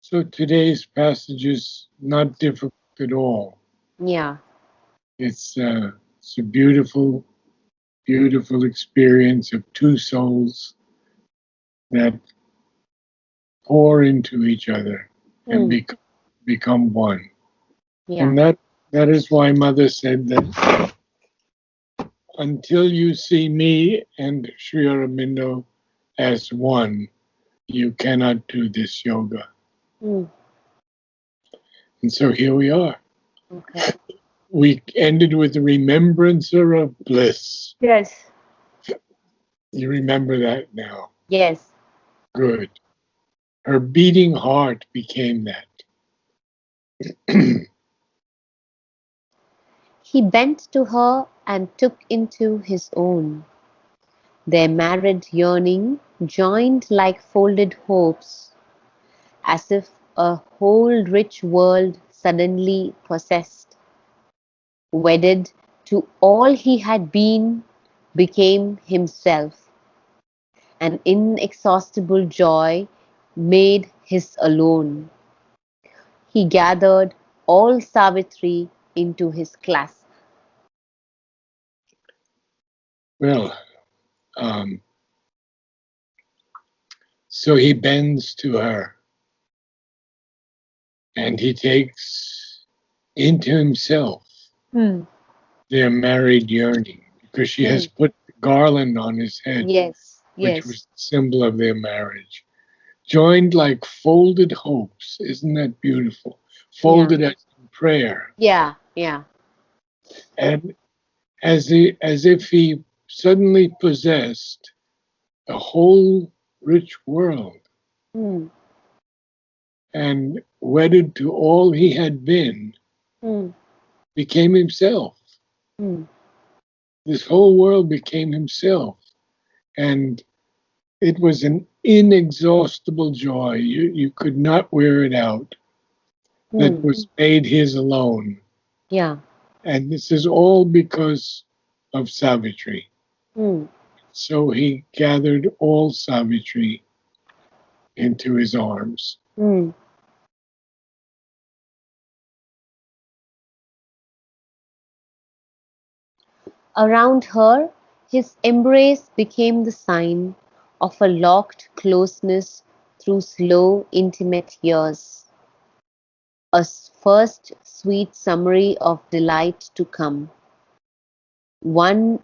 So today's passage is not difficult at all. Yeah. It's a beautiful, beautiful experience of two souls that pour into each other and Mm. become one. Yeah. And that is why Mother said that until you see me and Sri Aurobindo as one, you cannot do this yoga. Mm. And so here we are. Okay. We ended with the remembrancer of bliss. Yes. You remember that now. Yes. Good. Her beating heart became that. He bent to her and took into his own. Their married yearning joined like folded hopes, as if a whole rich world suddenly possessed, wedded to all he had been, became himself. An inexhaustible joy made his alone. He gathered all Savitri into his clasp. Well, um, so he bends to her and he takes into himself Hmm. their married yearning because she Hmm. has put the garland on his head, Yes, which yes, was the symbol of their marriage. Joined like folded hopes. Isn't that beautiful? yeah, Folded as in prayer. yeah, yeah. And as if he suddenly possessed a whole rich world Hmm. and wedded to all he had been, Hmm. became himself. Hmm. This whole world became himself. And it was an inexhaustible joy. You could not wear it out. That Hmm. was made his alone. Yeah. And this is all because of Savitri. Hmm. So he gathered all Savitri into his arms. Hmm. Around her, his embrace became the sign of a locked closeness through slow, intimate years. A first sweet summary of delight to come. One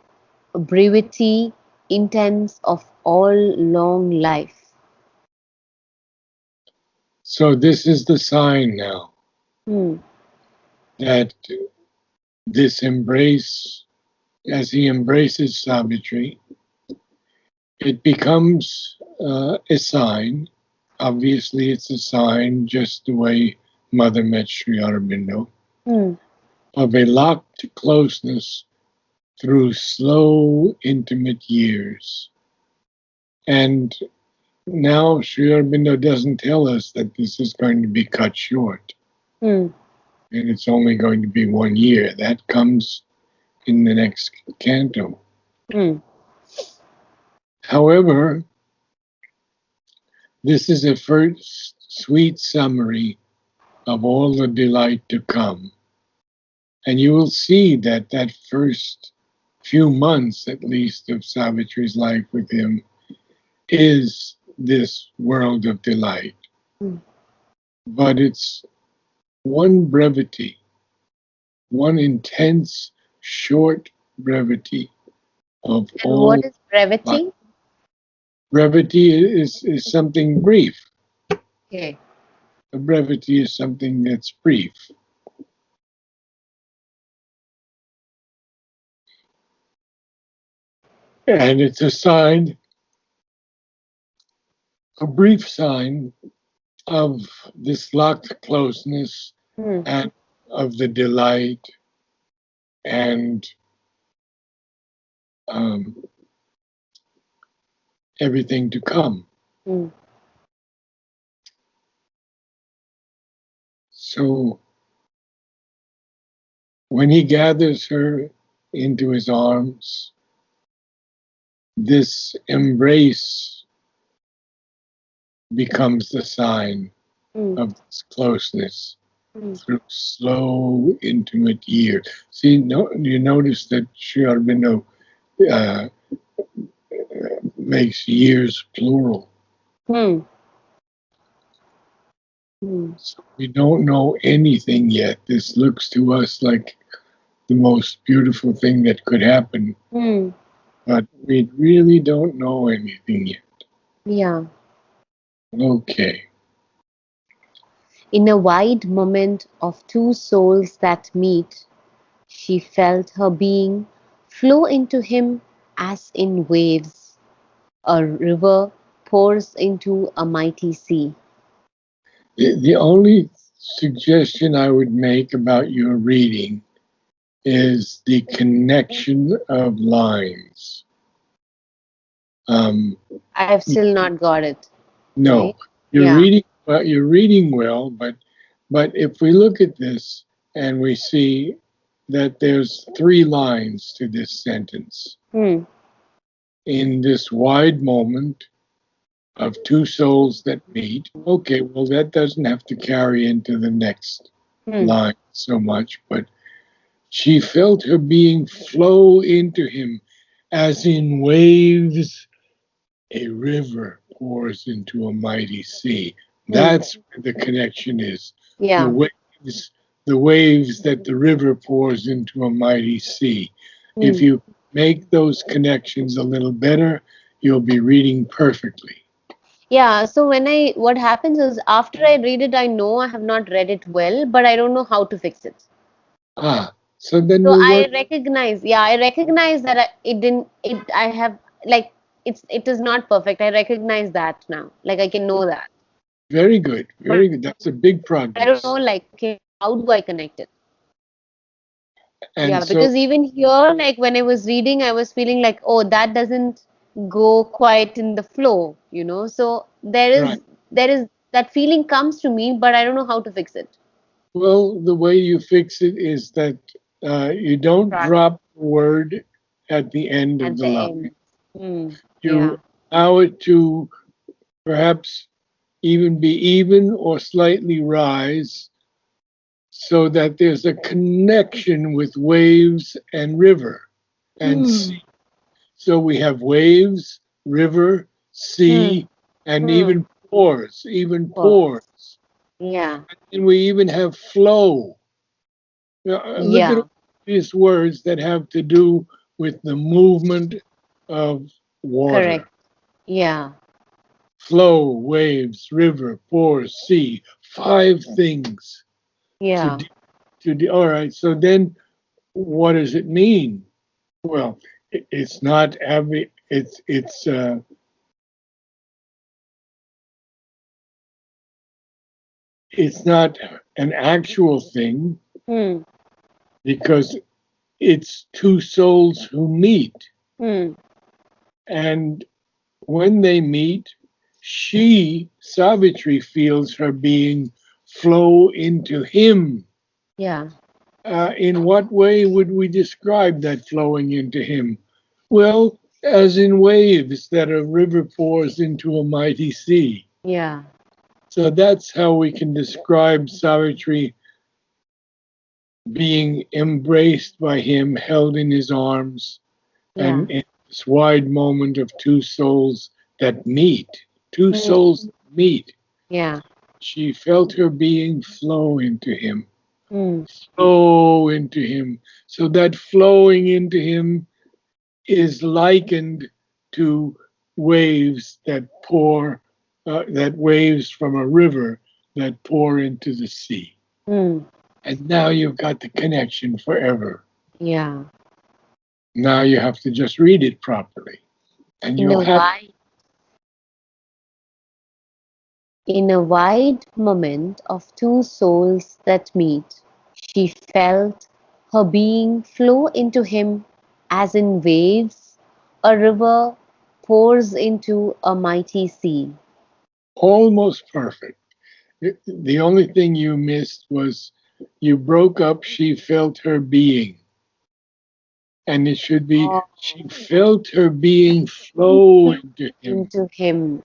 brevity intense of all long life. So this is the sign now Hmm. that this embrace, as he embraces Savitri, it becomes a sign. Obviously, it's a sign, just the way Mother met Sri Aurobindo, Hmm. of a locked closeness through slow, intimate years. And now Sri Aurobindo doesn't tell us that this is going to be cut short Hmm. and it's only going to be 1 year. That comes in the next canto. Hmm. However, this is a first sweet summary of all the delight to come. And you will see that that first few months, at least, of Savitri's life with him is this world of delight. Hmm. But it's one brevity, one intense, short brevity of And what all is life. brevity? Brevity is something brief. Okay. A brevity is something that's brief. And it's a sign, a brief sign of this locked closeness Hmm. and of the delight and um, everything to come. Hmm. So when he gathers her into his arms, this embrace becomes the sign. mm, of this closeness mm, through slow, intimate years. See, no, you notice that Sri Aurobindo uh, makes years plural. mm, mm, So we don't know anything yet. This looks to us like the most beautiful thing that could happen, mm. but we really don't know anything yet. Yeah. Okay. In a wide moment of two souls that meet, she felt her being flow into him as in waves a river pours into a mighty sea. The only suggestion I would make about your reading is the connection of lines. Um, I have still not got it, no, right? Yeah. you're reading well, but if we look at this and we see that there's three lines to this sentence. Hmm. In this wide moment of two souls that meet, okay, well, that doesn't have to carry into the next Hmm. line so much, but she felt her being flow into him as in waves a river pours into a mighty sea. Hmm. That's where the connection is. The Yeah. waves, the waves that the river pours into a mighty sea. If Hmm. you make those connections a little better, you'll be reading perfectly. Yeah. So what happens is after I read it, I know I have not read it well, but I don't know how to fix it. Ah, so then So we'll work. I recognize that it didn't, I have, like, it is not perfect. I recognize that now. Like, I can know that. Very good, But very good. That's a big I don't know, progress. like, okay, how do I connect it? And Yeah, so, because even here, like, when I was reading, I was feeling like, oh, that doesn't go quite in the flow, you know? So right. there is, that feeling comes to me, but I don't know how to fix it. Well, the way you fix it is that you don't Right. drop the word at the end of At the the line. end. Hmm. You Yeah. allow it to perhaps even be even or slightly rise so that there's a connection with waves and river and Hmm. sea. So we have waves, river, Hmm. sea, and Hmm. even Pause. pores. Yeah. And we even have flow. Look at Yeah. all these words that have to do with the movement of water. Correct. Yeah. Flow, waves, river, pores, sea. Five things to Yeah. do, all right. So then, what does it mean? Well, it's not every. It's not an actual thing Hmm. because it's two souls who meet, Hmm. and when they meet, she, Savitri, feels her being flow into him. Yeah. In what way would we describe that flowing into him? Well, as in waves that a river pours into a mighty sea. Yeah. So that's how we can describe Savitri being embraced by him, held in his arms, Yeah. and in this wide moment of two souls that meet, two Hmm. souls that meet. Yeah. She felt her being flow into him, Hmm. flow into him. So that flowing into him is likened to waves that pour, that waves from a river that pour into the sea. Hmm. And now you've got the connection forever. Yeah. Now you have to just read it properly, and In you'll a have. wide In a wide moment of two souls that meet, she felt her being flow into him as in waves a river pours into a mighty sea. Almost perfect. The only thing you missed was you broke up, she felt her being. And it should be, Oh, she felt her being being flow flow into him. into him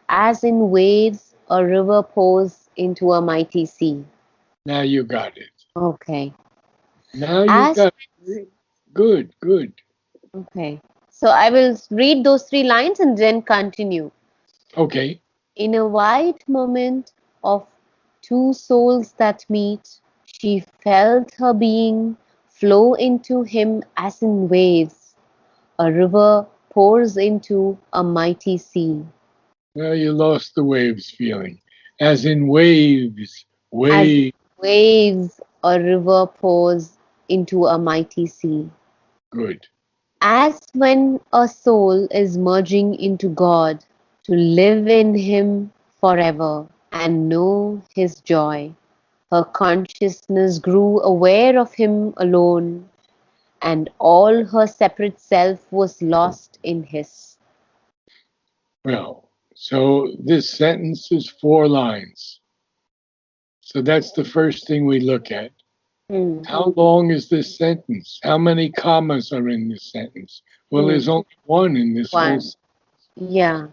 as in waves a river pours into a mighty sea. Now you got it. Okay. Now you As got it. Good, good. okay. So I will read those three lines and then continue. Okay. In a wide moment of two souls that meet, she felt her being flow into him as in waves. A river pours into a mighty sea. Well, you lost the waves feeling. As in waves. As Wave. waves, a river pours into a mighty sea. Good. As when a soul is merging into God to live in Him forever and know His joy, her consciousness grew aware of Him alone, and all her separate self was lost in His. Well, so this sentence is 4 lines. So that's the first thing we look at. Hmm. How long is this sentence? How many commas are in this sentence? Well, Hmm. there's only one in this whole. One. Yeah.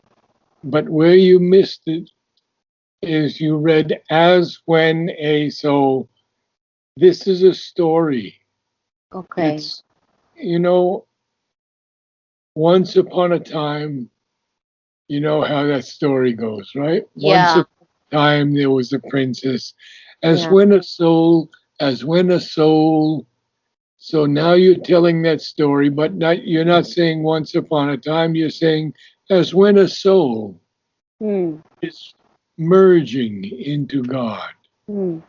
But where you missed it is you read as when a soul. This is a story. Okay. It's, you know, once upon a time, you know how that story goes, right? Once Yeah. upon a time, there was a princess. As Yeah. when a soul, as when a soul. So now you're telling that story, but you're not saying once upon a time, you're saying as when a soul Hmm. is merging into God. Hmm.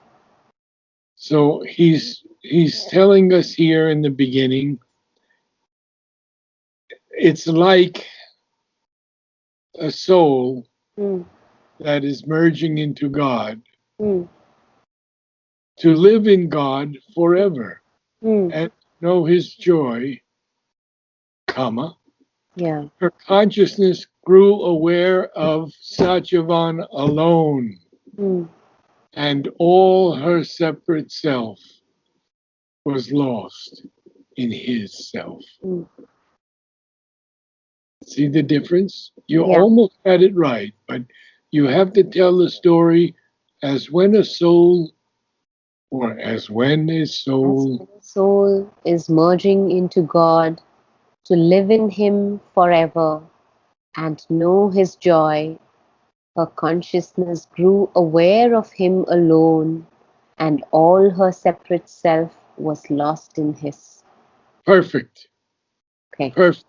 So he's telling us here in the beginning, it's like a soul Hmm. that is merging into God Hmm. to live in God forever Hmm. and know his joy, comma. Yeah. Her consciousness grew aware of Satyavan alone, Hmm. and all her separate self was lost in his self. Hmm. See the difference? You Yeah. almost had it right, but you have to tell the story as when a soul, or as when a As soul. when a soul is merging into God to live in Him forever and know His joy, her consciousness grew aware of Him alone, and all her separate self was lost in His. Perfect. Okay. Perfect.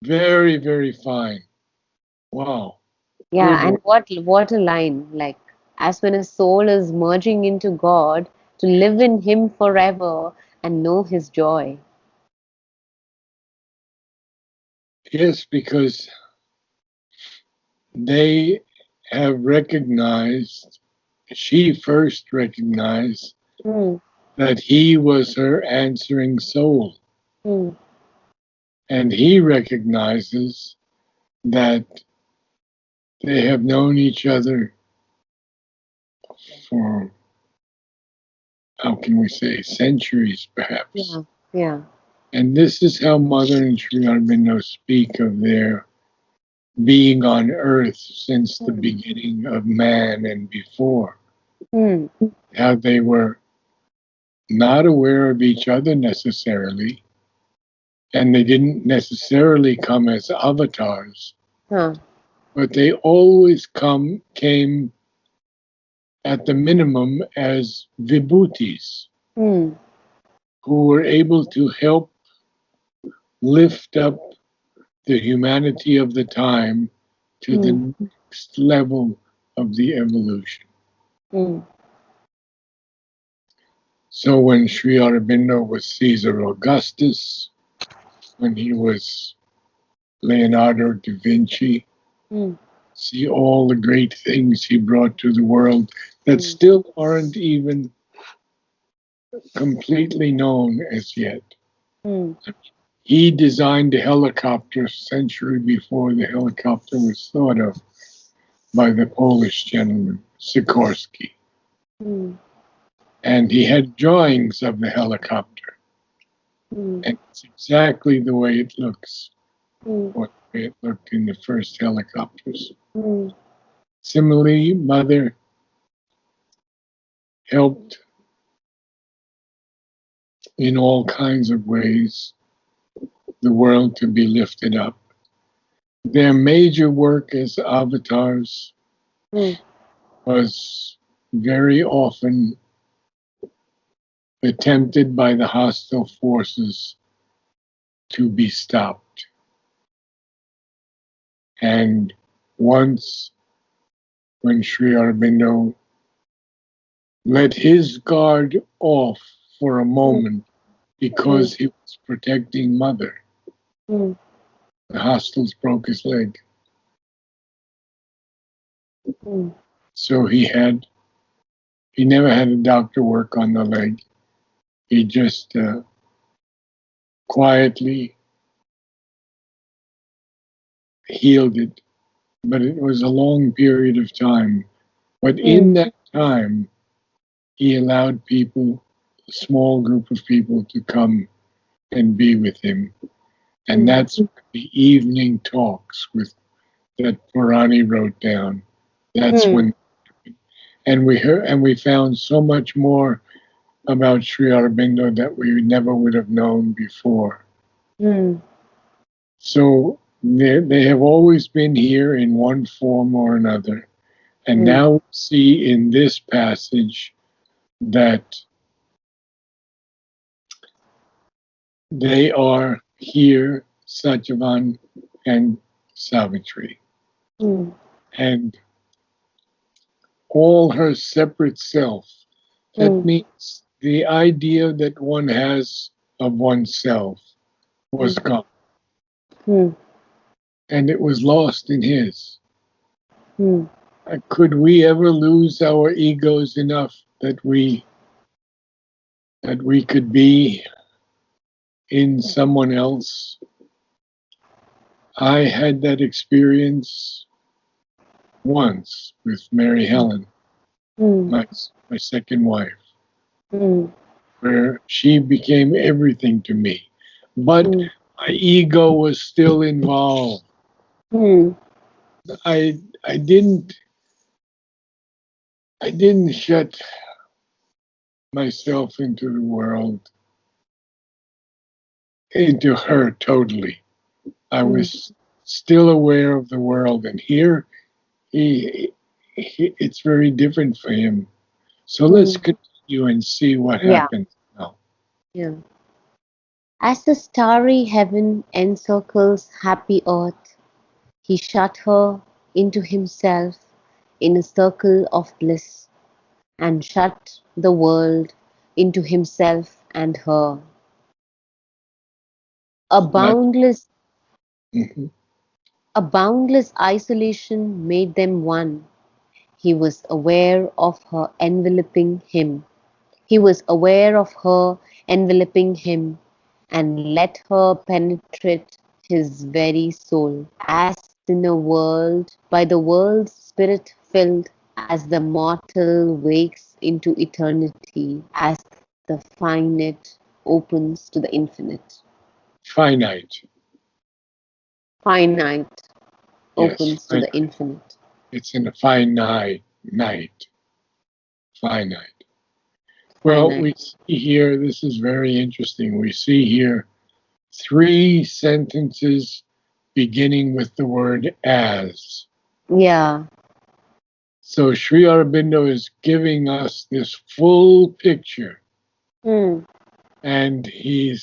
Very, very fine. Wow. Good Yeah, and one. what a line! Like, as when a soul is merging into God to live in Him forever and know His joy. Yes, because they have recognized, she first recognized Hmm. that he was her answering soul. Hmm. And he recognizes that they have known each other for, how can we say, centuries perhaps. Yeah. Yeah. And this is how Mother and Sri Aurobindo speak of their being on earth since the Hmm. beginning of man and before. Hmm. How they were not aware of each other necessarily, and they didn't necessarily come as avatars, Huh. but they always came at the minimum as vibhutis Hmm. who were able to help lift up the humanity of the time to Hmm. the next level of the evolution. Hmm. So when Sri Aurobindo was Caesar Augustus, when he was Leonardo da Vinci, Hmm. see all the great things he brought to the world that Hmm. still aren't even completely known as yet. Hmm. He designed a helicopter a century before the helicopter was thought of by the Polish gentleman, Sikorsky. Hmm. And he had drawings of the helicopter. Hmm. And it's exactly the way it looks, Hmm. what the way it looked in the first helicopters. Hmm. Similarly, Mother helped in all kinds of ways the world to be lifted up. Their major work as avatars mm, was very often attempted by the hostile forces to be stopped. And once, when Sri Aurobindo let his guard off for a mm, moment mm, because he was protecting Mother, mm, the hostiles broke his leg. mm, So he never had a doctor work on the leg. He just quietly healed it. But it was a long period of time. But in mm, that time, he allowed people, a small group of people, to come and be with him. And mm, that's the evening talks with that Purani wrote down. That's mm, when, and we heard, and we found so much more about Sri Aurobindo that we never would have known before. mm, So they have always been here in one form or another. And mm, now we see in this passage that they are here, Satyavan and Savitri. mm, And all her separate self. That mm, means the idea that one has of oneself was mm, gone, mm, and it was lost in his. mm, Could we ever lose our egos enough that we could be in someone else? I had that experience once with Mary Helen, mm, my second wife, mm, where she became everything to me. But mm, my ego was still involved. mm, I didn't shut myself into the world, into her totally. I mm, was still aware of the world, and here it's very different for him. So let's mm. continue and see what Yeah, happens now. yeah. As the starry heaven encircles happy earth, he shut her into himself in a circle of bliss, and shut the world into himself and her. A That boundless, mhm. a boundless isolation made them one. He was aware of her enveloping him. He was aware of her enveloping him, and let her penetrate his very soul, as in a world by the world's spirit filled, as the mortal wakes into eternity, as the finite opens to the infinite. Finite. Finite Yes, opens to the infinite. it's in a finite night. Finite. Well, Finite. we see here, this is very interesting. We see here three sentences beginning with the word as. Yeah. So Sri Aurobindo is giving us this full picture, Mm, and he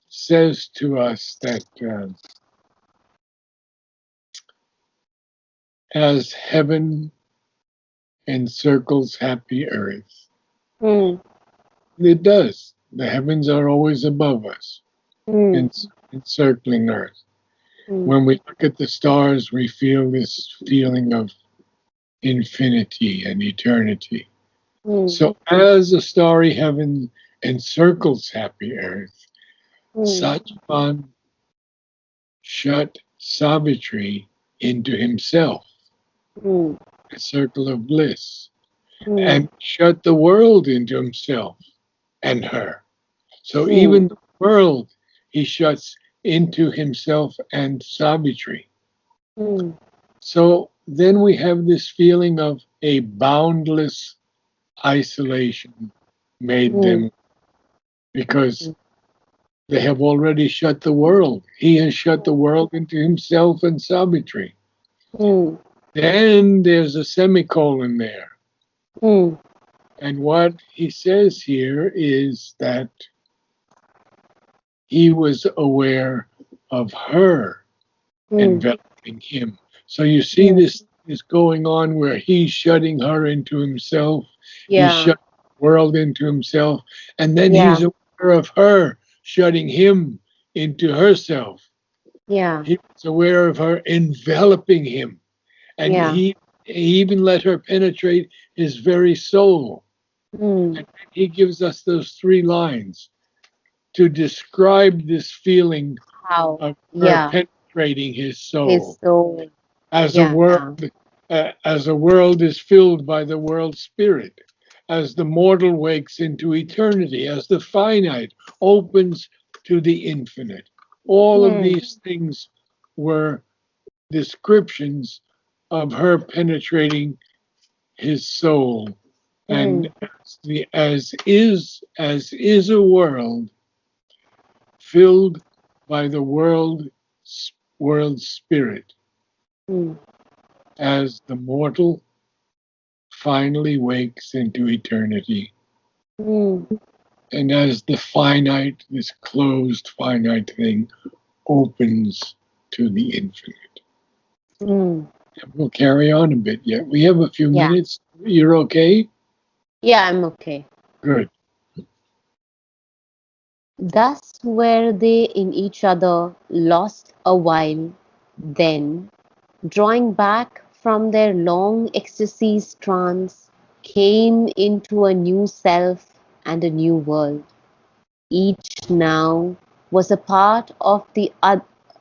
says to us that as heaven encircles happy earth, mm, it does. The heavens are always above us, mm, en- encircling earth. mm, When we look at the stars, we feel this feeling of infinity and eternity. mm, So, as the starry heaven encircles happy earth, mm, Satchivan shut Savitri into himself, mm, a circle of bliss, mm, and shut the world into himself and her. So, mm, even the world he shuts into himself and Savitri. mm, So, then we have this feeling of a boundless isolation made mm, them, because they have already shut the world. He has shut the world into himself and Savitri. mm, Then there's a semicolon there. mm, And what he says here is that he was aware of her mm, enveloping him. So you see mm. this is going on where he's shutting her into himself, he's Yeah, shutting the world into himself, and then yeah, he's aware of her shutting him into herself. yeah, He was aware of her enveloping him, and yeah. he even let her penetrate his very soul. Mm. And he gives us those three lines to describe this feeling How? of her Yeah, penetrating his his soul, soul. as a Yeah, world as a world is filled by the world spirit, as the mortal wakes into eternity, as the finite opens to the infinite. All of mm, these things were descriptions of her penetrating his soul, and mm, as is a world filled by the world spirit, mm, as the mortal finally wakes into eternity, mm, and as the finite, this closed finite thing, opens to the infinite. mm. And we'll carry on a bit yet. We have a few Yeah, minutes. You're okay? yeah, I'm okay. Good. Thus were they in each other lost a while, then, drawing back from their long ecstasy's trance, came into a new self and a new world. Each now was a part of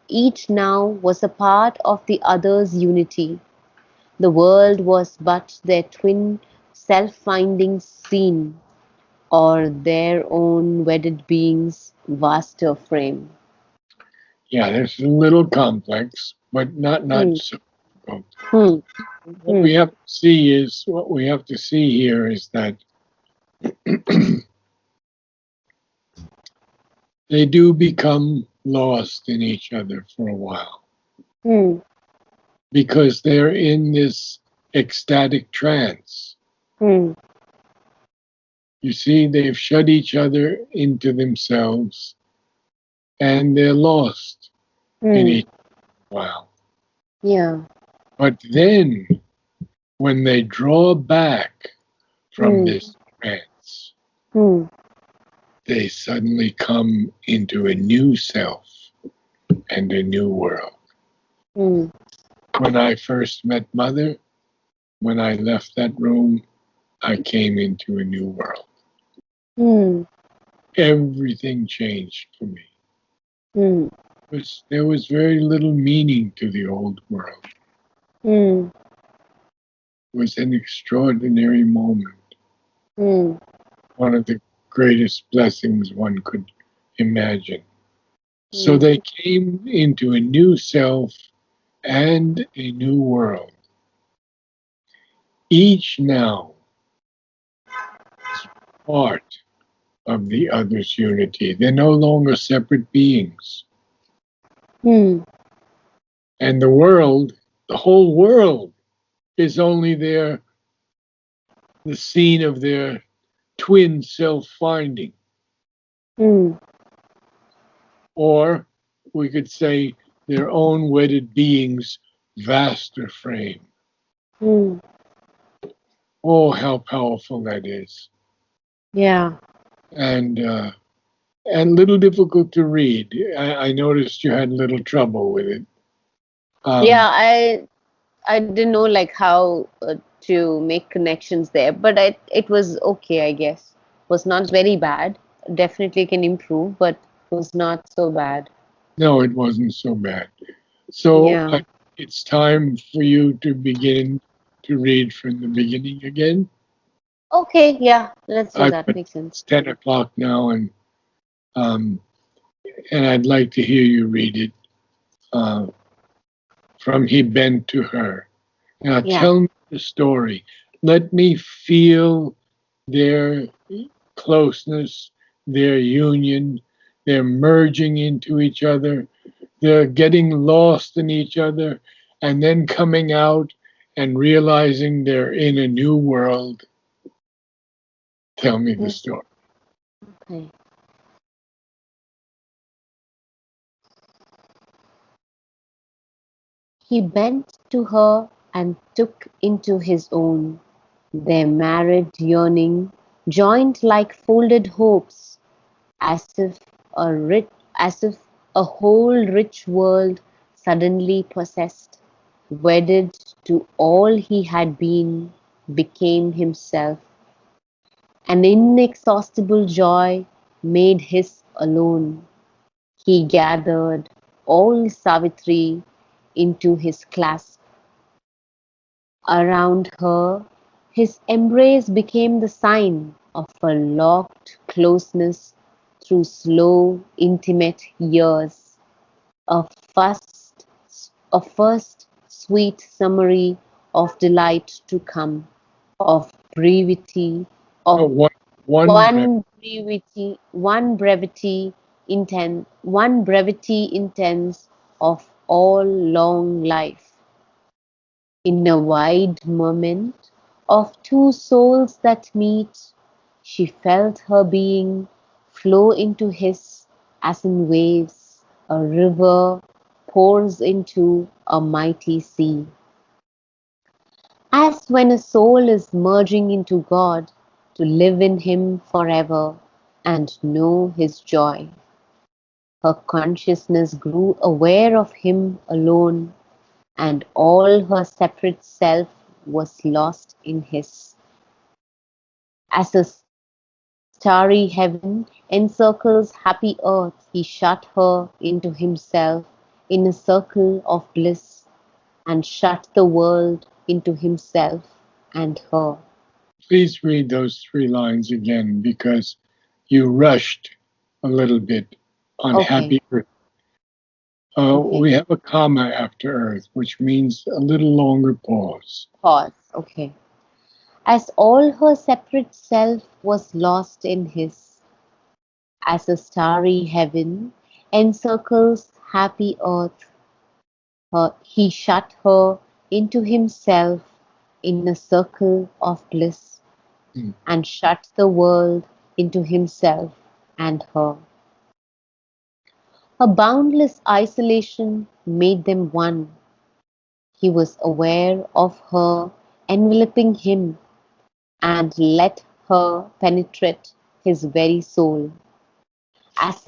each now was a part of the other's unity. The world was but their twin self-finding scene, or their own wedded being's vaster frame. Yeah, this is a little complex, but not Hmm, so difficult. hmm, What hmm, we have to see is what we have to see here is that they do become lost in each other for a while, hmm, because they're in this ecstatic trance. hmm, You see, they've shut each other into themselves, and they're lost in hmm. each while. Yeah. But then, when they draw back from Hmm, this trance, hmm, they suddenly come into a new self and a new world. hmm, When I first met Mother, when I left that room, I came into a new world. hmm, Everything changed for me. hmm, There was very little meaning to the old world. hmm, It was an extraordinary moment, hmm, one of the greatest blessings one could imagine. So hmm, they came into a new self and a new world, each now part of the other's unity. They're no longer separate beings. hmm, And the whole world, is only the scene of their twin self finding. hmm, Or we could say their own wedded being's vaster frame. hmm. Oh, how powerful that is. Yeah. And and little difficult to read. I noticed you had a little trouble with it. Yeah, Um, I didn't know like how to make connections there, but it was okay, I guess. Was not very bad. Definitely can improve, but was not so bad. no, it wasn't so bad. So Yeah. it's time for you to begin to read from the beginning again. Okay, yeah, let's do I that. but Makes sense. it's 10 o'clock now, um, and I'd like to hear you read it uh, from he bent to her. Now Yeah. tell me the story. Let me feel their closeness, their union, they're merging into each other, they're getting lost in each other, and then coming out and realizing they're in a new world. Tell me the Mm, story. okay. He bent to her and took into his own their married yearning, joined like folded hopes, as if a rich, as if a whole rich world suddenly possessed, wedded to all he had been, became himself. An inexhaustible joy made his alone. He gathered all Savitri into his clasp. Around her, his embrace became the sign of a locked closeness through slow, intimate years. A first, a first sweet summary of delight to come, of brevity, Oh, of one one brevity intense of all long life. In a wide moment of two souls that meet, she felt her being flow into his as in waves a river pours into a mighty sea. As when a soul is merging into God to live in Him forever and know His joy. Her consciousness grew aware of Him alone, and all her separate self was lost in His. As a starry heaven encircles happy earth, He shut her into Himself in a circle of bliss, and shut the world into Himself and her. Please read those 3 lines again because you rushed a little bit on Okay, happy earth. okay. We have a comma after earth, which means a little longer pause. Pause. Okay. As all her separate self was lost in His, as a starry heaven encircles happy earth, He shut her into Himself in a circle of bliss, Hmm. and shut the world into Himself and her. Her boundless isolation made them one. He was aware of her enveloping him, and let her penetrate his very soul, as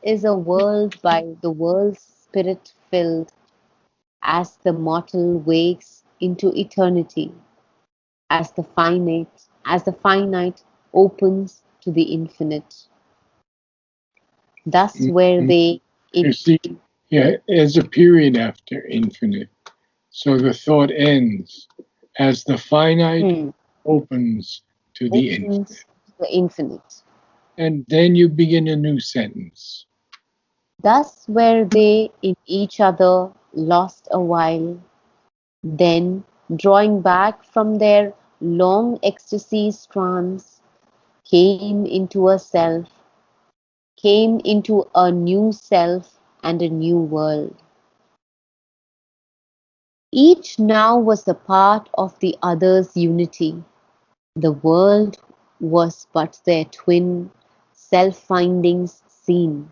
is a world by the world's spirit filled, as the mortal wakes into eternity, as the finite opens to the infinite. Thus were Mm, they You in see, yeah, there's a period after infinite. So the thought ends as the finite hmm, opens to the infinite. opens to the infinite. And then you begin a new sentence. Thus were they in each other lost awhile, then, drawing back from their long ecstasy's trance, came into a self, came into a new self and a new world. Each now was a part of the other's unity. The world was but their twin self-findings seen,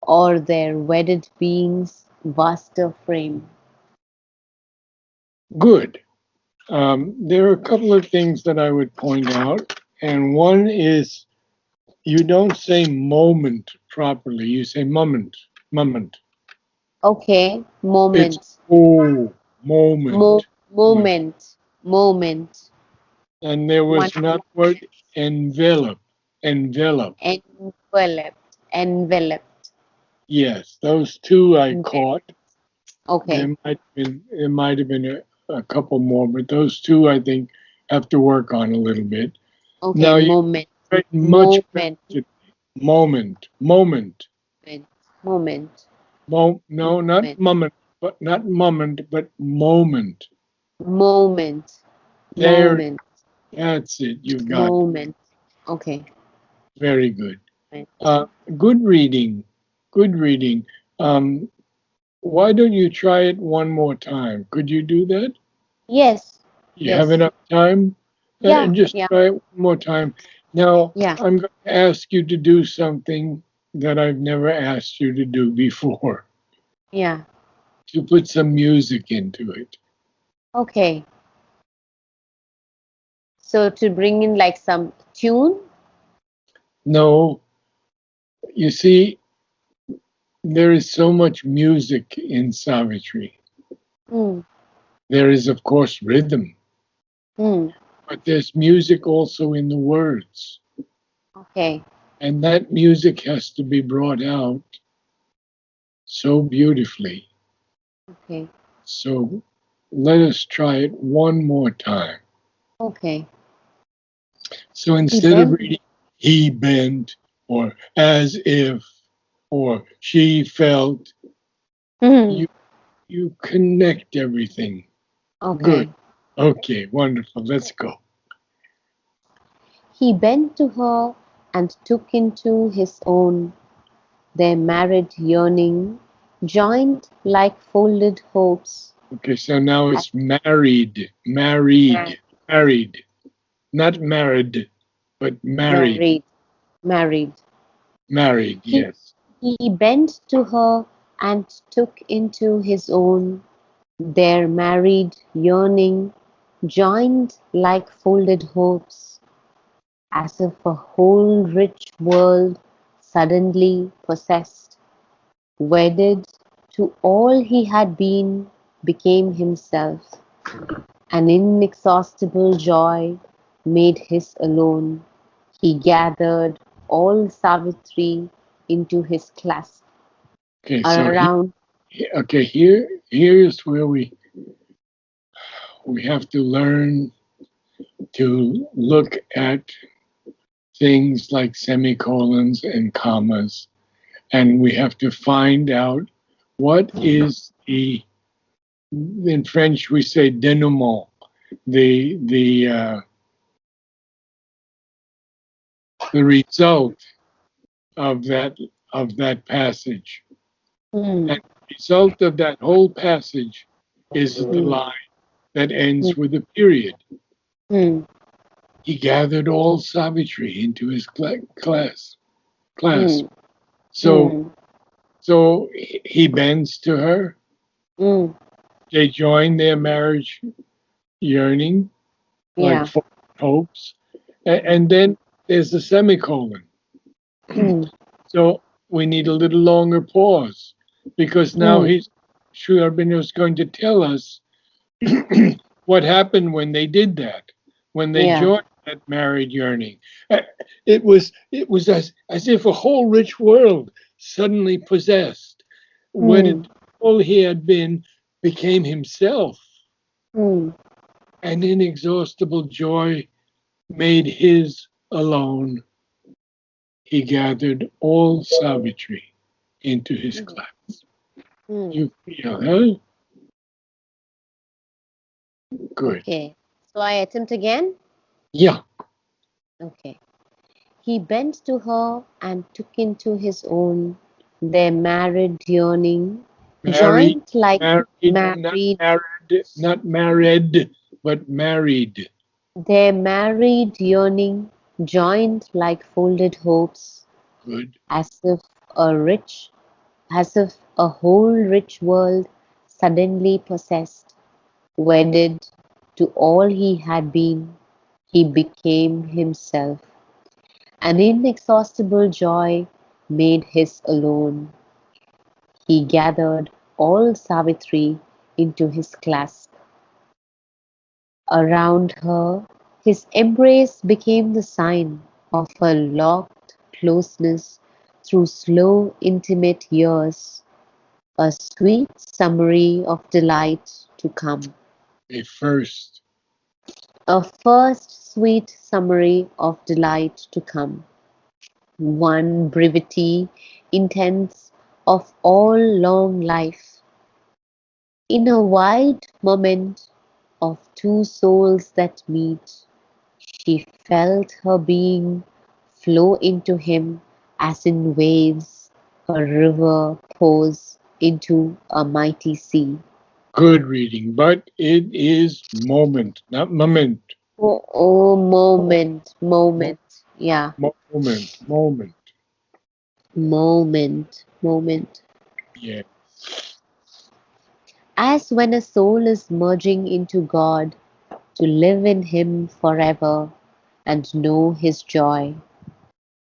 or their wedded beings' vaster frame. Good. There are a couple of things that I would point out. And one is you don't say moment properly, you say moment, moment. Okay, It's moment, oh, moment. Yeah. moment, moment. And there One was another word, envelop, envelop. enveloped, enveloped. Yes, those two I Enveloped. caught. Okay, There might have been a couple more, but those two I think have to work on a little bit. okay, Now you moment, write much better moment, today. Moment, moment. moment, moment, No, not moment, moment, but moment. moment, There, moment. That's it. You got it. Moment. Okay. Very good. Right. Uh, Good reading. Good reading. Um, why don't you try it one more time? Could you do that? Yes. You have Yes. enough time? Yeah. And just Yeah. try it one more time. Now, Yeah. I'm going to ask you to do something that I've never asked you to do before, Yeah. to put some music into it. Okay. So to bring in like some tune. No, you see, there is so much music in Savitri. Mm. There is, of course, rhythm, Mm. but there's music also in the words. Okay. And that music has to be brought out so beautifully. Okay. So let us try it one more time. Okay. So He instead of bent. reading he bent or as if or she felt, Mhm. you you connect everything. Good. Okay. Okay, wonderful. Let's go. He bent to her and took into his own their married yearning, joined like folded hopes. Okay, so now As it's married, mar- married, married. Not married, but married, married, married. married, He yes. he bent to her and took into his own their married yearning, joined like folded hopes, as if a whole rich world suddenly possessed, wedded to all he had been, became himself. An inexhaustible joy made his alone. He gathered all Savitri into his clasp Okay, so around. okay, here's where we have to learn to look at things like semicolons and commas, and we have to find out what is the, in French we say denouement, the the result of that passage. Hmm, And the result of that whole passage is the hmm, line that hmm, ends with a period. hmm, He gathered all Savitri into his class. hmm, So hmm, he bends to her. hmm. They join their marriage yearning, like Yeah. hopes, and then there's a semicolon. Hmm, So we need a little longer pause because now hmm. he's Sri Aurobindo is going to tell us what happened when they did that, when they Yeah. joined that married yearning. Uh, it was as if a whole rich world suddenly possessed, Hmm, wedded all he had been, became himself. hmm, An inexhaustible joy made his alone. He gathered all Savitri into his hmm, class. hmm. You feel, huh? Good. Okay. So I attempt again. Yeah. Okay. He bent to her and took into his own their married yearning, Married, joined like married, married, not married, but married. their married yearning, joined like folded hopes, Good. as if a rich, as if a whole rich world suddenly possessed, wedded to all he had been, he became himself. An inexhaustible joy made his alone. He gathered all Savitri into his clasp. Around her, his embrace became the sign of a locked closeness through slow, intimate years, a sweet summary of delight to come. A first. A first sweet summary of delight to come. One brevity intense of all long life. In a wide moment of two souls that meet, She felt her being flow into him as in waves a river pours into a mighty sea. Good reading, but it is moment, not moment. Oh, oh, moment, Mo- moment. Yeah, moment. moment, moment. Yeah, As when a soul is merging into God to live in Him forever and know His joy,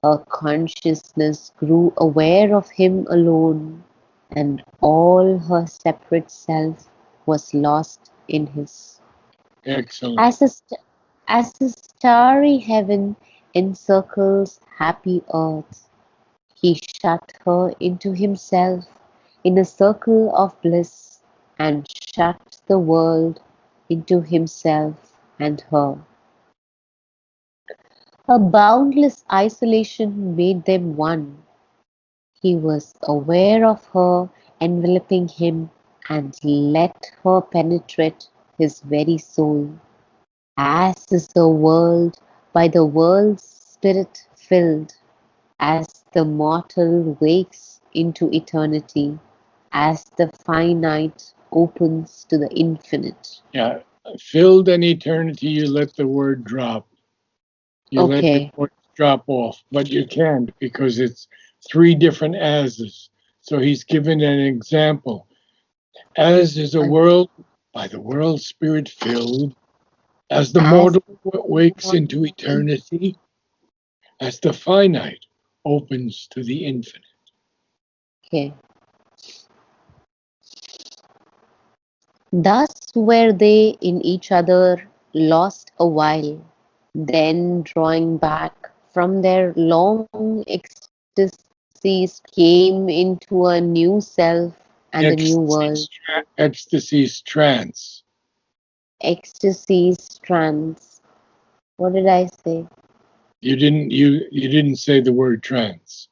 her consciousness grew aware of Him alone, and all her separate self was lost in His. excellent. As as a starry heaven encircles happy earth, He shut her into Himself in a circle of bliss and shut the world into Himself and her. A boundless isolation made them one. He was aware of her enveloping him and let her penetrate his very soul. As is the world by the world's spirit filled, as the mortal wakes into eternity, as the finite opens to the infinite. Yeah, filled an eternity, you let the word drop. You let the Okay. voice drop off, but you can't because it's three different ases. So he's given an example. As is a world by the world spirit filled, as the As mortal wakes into eternity, as the finite opens to the infinite. okay. Thus were they in each other lost awhile, then drawing back from their long ecstasies came into a new self and a new world. Ecstasy's trance. Ecstasies trance. What did I say? You didn't say the word trance.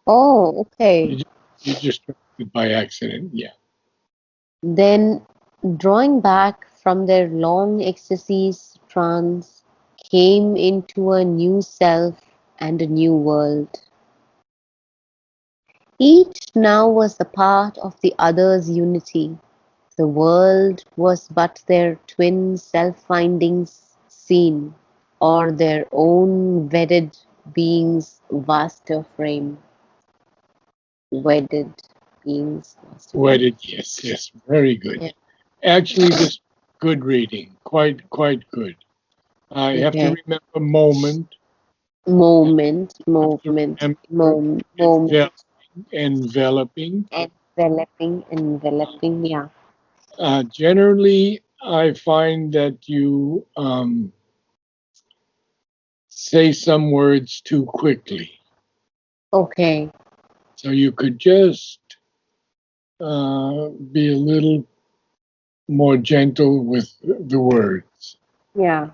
Oh, okay. You just dropped it by accident. Yeah. Then drawing back from their long ecstasies trance came into a new self and a new world. Each now was a part of the other's unity. The world was but their twin self-findings seen, or their own wedded being's vaster frame. Wedded beings, vaster frame. Wedded. Yes. Yes. Very good. Yeah. Actually, this good reading. Quite good. I have to Okay. remember moment. And Moment, I have to moment, remember moment. enveloping. Enveloping, yeah. Generally, I find that you say some words too quickly. Okay. So you could just be a little more gentle with the words. Yeah,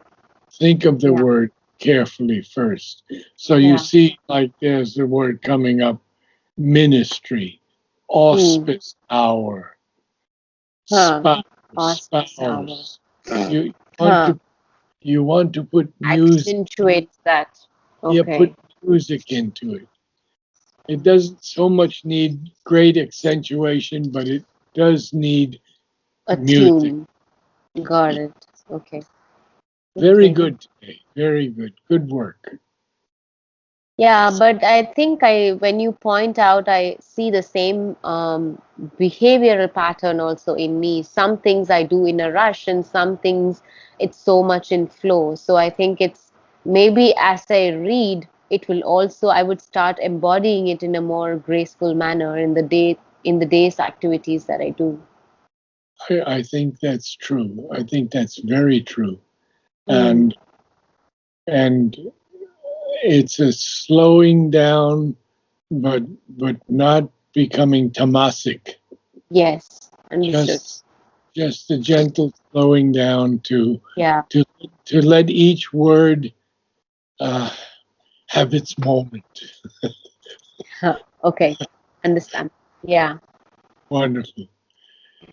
Think of the yeah, word carefully first. So you yeah. see, like there's the word coming up ministry, Hmm. auspice hour, Huh. spouse, Hospice hour. spouse. You want Huh. to you want to put music, Accentuates that. yeah, put Okay. music into it. It doesn't so much need great accentuation, but it does need A music. tune. Got it. Okay. Very Okay. good today. Very good. Good work. Yeah, but I think when you point out, I see the same behavioral pattern also in me. Some things I do in a rush, and some things it's so much in flow. So I think it's maybe as I read, it will also I would start embodying it in a more graceful manner in the day's activities that I do. I think that's true. I think that's very true. Mm. And and it's a slowing down, but not becoming tamasic. Yes, understood. Just just a gentle slowing down Yeah. to to let each word uh, have its moment. Huh. Okay. Understand. Yeah. Wonderful.